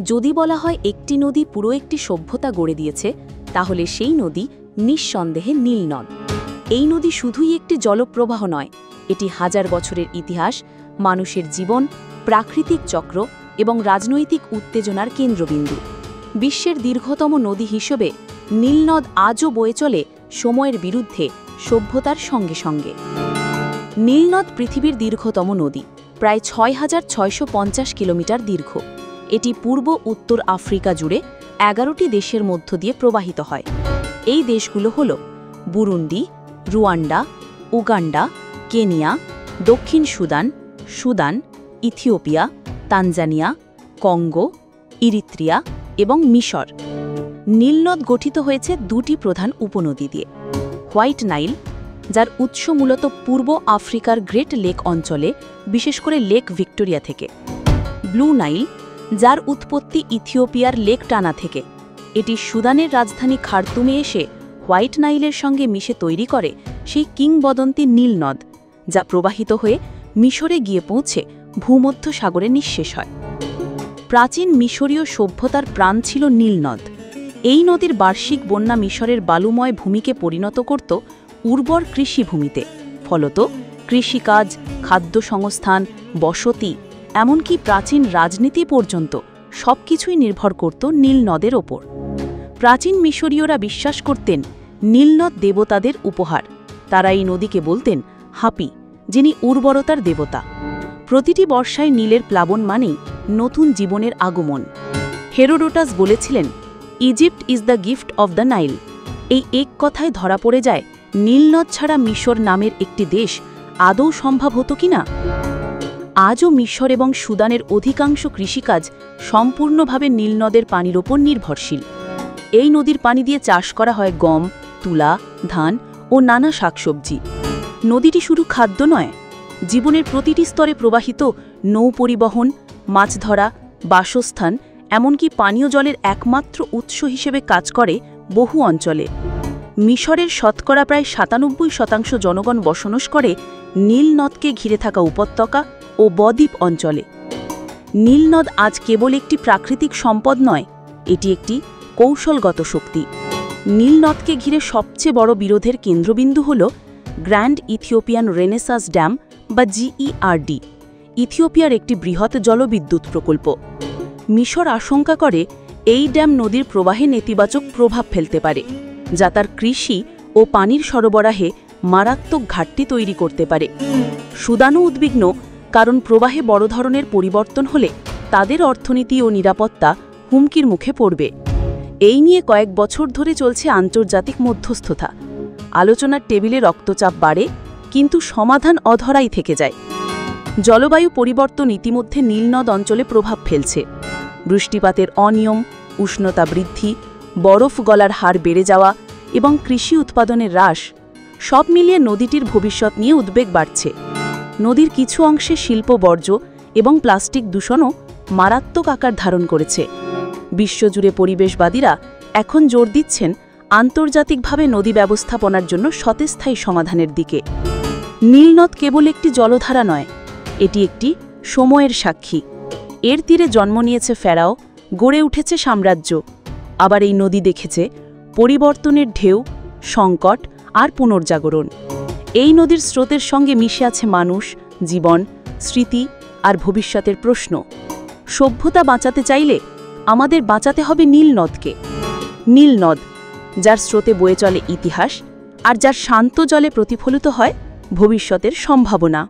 যদি বলা হয় একটি নদী পুরো একটি সভ্যতা গড়ে দিয়েছে, তাহলে সেই নদী নিঃসন্দেহে নীল নদ। এই নদী শুধুই একটি জলপ্রবাহ নয়, এটি হাজার বছরের ইতিহাস, মানুষের জীবন, প্রাকৃতিক চক্র এবং রাজনৈতিক উত্তেজনার কেন্দ্রবিন্দু। বিশ্বের দীর্ঘতম নদী হিসেবে নীলনদ আজও বয়ে চলে সময়ের বিরুদ্ধে, সভ্যতার সঙ্গে সঙ্গে। নীলনদ পৃথিবীর দীর্ঘতম নদী, প্রায় ৬,৬৫০ কিলোমিটার দীর্ঘ। এটি পূর্ব উত্তর আফ্রিকা জুড়ে ১১টি দেশের মধ্য দিয়ে প্রবাহিত হয়। এই দেশগুলো হল বুরুন্ডি, রুয়ান্ডা, উগান্ডা, কেনিয়া, দক্ষিণ Sudan, Sudan, Ethiopia, Tanzania, Congo, Eritrea এবং মিশর। নীলনদ গঠিত হয়েছে দুটি প্রধান উপনদী দিয়ে। হোয়াইট নাইল, যার উৎস মূলত পূর্ব আফ্রিকার গ্রেট লেক অঞ্চলে, বিশেষ করে লেক ভিক্টোরিয়া থেকে। ব্লু নাইল, যার উৎপত্তি ইথিওপিয়ার লেক টানা থেকে। এটি সুদানের রাজধানী খার্তুমে এসে হোয়াইট নাইলের সঙ্গে মিশে তৈরি করে সেই কিংবদন্তি নীলনদ, যা প্রবাহিত হয়ে মিশরে গিয়ে পৌঁছে ভূমধ্য সাগরে নিঃশেষ হয়। প্রাচীন মিশরীয় সভ্যতার প্রাণ ছিল নীলনদ। এই নদীর বার্ষিক বন্যা মিশরের বালুময় ভূমিকে পরিণত করত উর্বর কৃষিভূমিতে। ফলত কৃষিকাজ, খাদ্য সংস্থান, বসতি, এমনকি প্রাচীন রাজনীতি পর্যন্ত সবকিছুই নির্ভর করত নীলনদের ওপর। প্রাচীন মিশরীয়রা বিশ্বাস করতেন নীলনদ দেবতাদের উপহার। তারা এই নদীকে বলতেন হাপি, যিনি উর্বরতার দেবতা। প্রতিটি বর্ষায় নীলের প্লাবন মানেই নতুন জীবনের আগমন। হেরোডোটাস বলেছিলেন, Egypt is the gift of the Nile. এই এক কথায় ধরা পড়ে যায় নীলনদ ছাড়া মিশর নামের একটি দেশ আদৌ সম্ভব হতো কিনা। আজও মিশর এবং সুদানের অধিকাংশ কৃষিকাজ সম্পূর্ণভাবে নীলনদের পানির ওপর নির্ভরশীল। এই নদীর পানি দিয়ে চাষ করা হয় গম, তুলা, ধান ও নানা শাকসবজি। নদীটি শুধু খাদ্য নয়, জীবনের প্রতিটি স্তরে প্রবাহিত নৌ পরিবহন, মাছ ধরা, বাসস্থান, এমনকি পানীয় জলের একমাত্র উৎস হিসেবে কাজ করে বহু অঞ্চলে। মিশরের শতকরা প্রায় ৯৭% জনগণ বসবাস করে নীলনদকে ঘিরে থাকা উপত্যকা ও বদ্বীপ অঞ্চলে। নীলনদ আজ কেবল একটি প্রাকৃতিক সম্পদ নয়, এটি একটি কৌশলগত শক্তি। নীলনদকে ঘিরে সবচেয়ে বড় বিরোধের কেন্দ্রবিন্দু হল গ্র্যান্ড ইথিওপিয়ান রেনেসাস ড্যাম বা GERD, ইথিওপিয়ার একটি বৃহৎ জলবিদ্যুৎ প্রকল্প। মিশর আশঙ্কা করে এই ড্যাম নদীর প্রবাহে নেতিবাচক প্রভাব ফেলতে পারে, যা তার কৃষি ও পানির সরবরাহে মারাত্মক ঘাটতি তৈরি করতে পারে। সুদানও উদ্বিগ্ন, কারণ প্রবাহে বড় ধরনের পরিবর্তন হলে তাদের অর্থনীতি ও নিরাপত্তা হুমকির মুখে পড়বে। এই নিয়ে কয়েক বছর ধরে চলছে আন্তর্জাতিক মধ্যস্থতা। আলোচনার টেবিলে রক্তচাপ বাড়ে, কিন্তু সমাধান অধরাই থেকে যায়। জলবায়ু পরিবর্তন ইতিমধ্যে নীলনদ অঞ্চলে প্রভাব ফেলছে। বৃষ্টিপাতের অনিয়ম, উষ্ণতা বৃদ্ধি, বরফ গলার হার বেড়ে যাওয়া এবং কৃষি উৎপাদনের হ্রাস, সব মিলিয়ে নদীটির ভবিষ্যৎ নিয়ে উদ্বেগ বাড়ছে। নদীর কিছু অংশে শিল্প বর্জ্য এবং প্লাস্টিক দূষণও মারাত্মক আকার ধারণ করেছে। বিশ্বজুড়ে পরিবেশবাদীরা এখন জোর দিচ্ছেন আন্তর্জাতিকভাবে নদী ব্যবস্থাপনার জন্য স্বতঃস্থায়ী সমাধানের দিকে। নীলনদ কেবল একটি জলধারা নয়, এটি একটি সময়ের সাক্ষী। এর তীরে জন্ম নিয়েছে ফেরাও, গড়ে উঠেছে সাম্রাজ্য। আবার এই নদী দেখেছে পরিবর্তনের ঢেউ, সংকট আর পুনর্জাগরণ। এই নদীর স্রোতের সঙ্গে মিশে আছে মানুষ, জীবন, স্মৃতি আর ভবিষ্যতের প্রশ্ন। সভ্যতা বাঁচাতে চাইলে আমাদের বাঁচাতে হবে নীলনদকে। নীলনদ, যার স্রোতে বয়ে চলে ইতিহাস আর যার শান্ত জলে প্রতিফলিত হয় ভবিষ্যতের সম্ভাবনা।